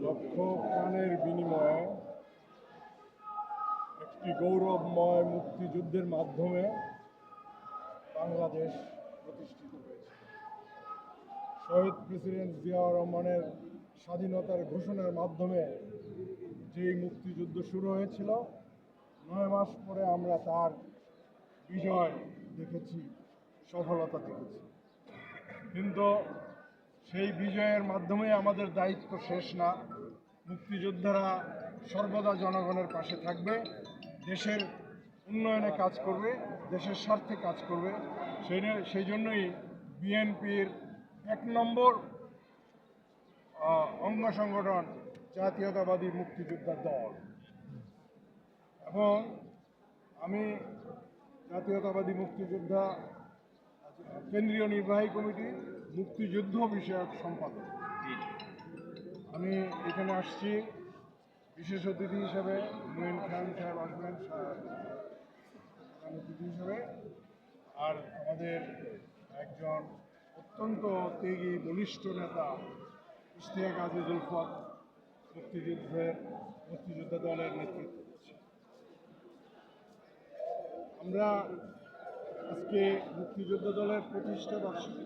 লক্ষ প্রাণের বিনিময়ে একটি গৌরবময় মুক্তিযুদ্ধের মাধ্যমে বাংলাদেশ প্রতিষ্ঠিত হয়েছে। শহীদ প্রেসিডেন্ট জিয়াউর রহমানের স্বাধীনতার ঘোষণার মাধ্যমে যেই মুক্তিযুদ্ধ শুরু হয়েছিল, 9 মাস পরে আমরা তার বিজয় দেখেছি, সফলতা দেখেছি। কিন্তু সেই বিজয়ের মাধ্যমে আমাদের দায়িত্ব শেষ না। মুক্তিযোদ্ধারা সর্বদা জনগণের পাশে থাকবে, দেশের উন্নয়নে কাজ করবে, দেশের স্বার্থে কাজ করবে। সেই জন্যই বিএনপির 1 নম্বর অঙ্গ সংগঠন জাতীয়তাবাদী মুক্তিযোদ্ধা দল, এবং আমি জাতীয়তাবাদী মুক্তিযোদ্ধা কেন্দ্রীয় নির্বাহী কমিটির মুক্তিযুদ্ধ বিষয়ক সম্পাদক। আমি এখানে আসছি বিশেষ অতিথি হিসেবে। মঈন খান সাহেব আসবেন অতিথি হিসেবে, আর আমাদের একজন অত্যন্ত ত্যাগী বলিষ্ঠ নেতা ইশতিয়াক আজিজুল হক মুক্তিযোদ্ধা দলের নেতৃত্ব দিচ্ছে। আমরা আজকে মুক্তিযোদ্ধা দলের প্রতিষ্ঠা বার্ষিকী,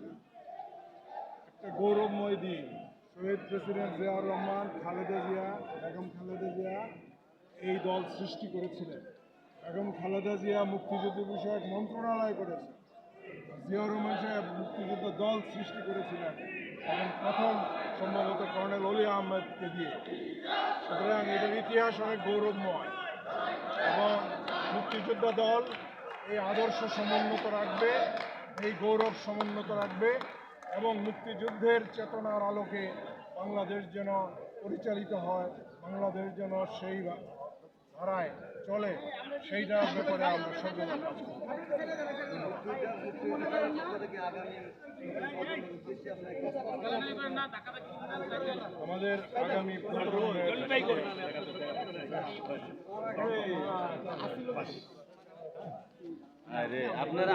একটা গৌরবময় দিন। শহীদ প্রেসিডেন্ট জিয়াউর রহমান, বেগম খালেদা জিয়া এই দল সৃষ্টি করেছিলেন। বেগম খালেদা জিয়া মুক্তিযুদ্ধ বিষয়ক মন্ত্রণালয় করেছেন, জিয়াউর রহমান সাহেব মুক্তিযোদ্ধা দল সৃষ্টি করেছিলেন, এবং প্রথম সম্ভবত কর্নেল অলি আহমেদকে দিয়ে। সুতরাং এটার ইতিহাস অনেক গৌরবময়, এবং মুক্তিযোদ্ধা দল এই আদর্শ সমুন্নত রাখবে, এই গৌরব সমুন্নত রাখবে, এবং মুক্তিযুদ্ধের চেতনার আলোকে বাংলাদেশ যেন পরিচালিত হয়, বাংলাদেশ যেন সেই ধারায় চলে, সেইটার ব্যাপারে আমরা সর্বদা কাজ করব। আমাদের আগামী আরে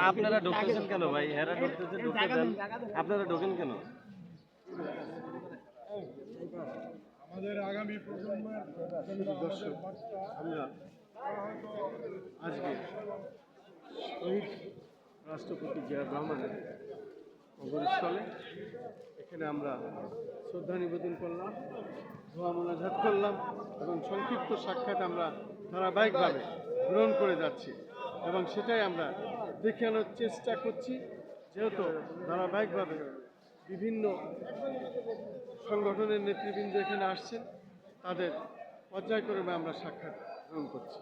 আপনারা ঢুকতেছেন কেন ভাই? হেরা ঢুকতেছেন, ঢুকতে দেন। আপনারা ঢোকেন কেন? আমাদের আগামী প্রজন্মের দর্শক, আমরা আজকে শহীদ রাষ্ট্রপতি জিয়াউর রহমানের অবস্থলে এখানে আমরা শ্রদ্ধা নিবেদন করলাম, দোয়া মোনাজাত করলাম, এবং সংক্ষিপ্ত সাক্ষাৎ আমরা ধারাবাহিকভাবে গ্রহণ করে যাচ্ছি, এবং সেটাই আমরা দেখানোর চেষ্টা করছি। যেহেতু ধারাবাহিকভাবে বিভিন্ন সংগঠনের নেতৃবৃন্দ এখানে আসছেন, তাদের পর্যায়ক্রমে আমরা সাক্ষাৎ গ্রহণ করছি।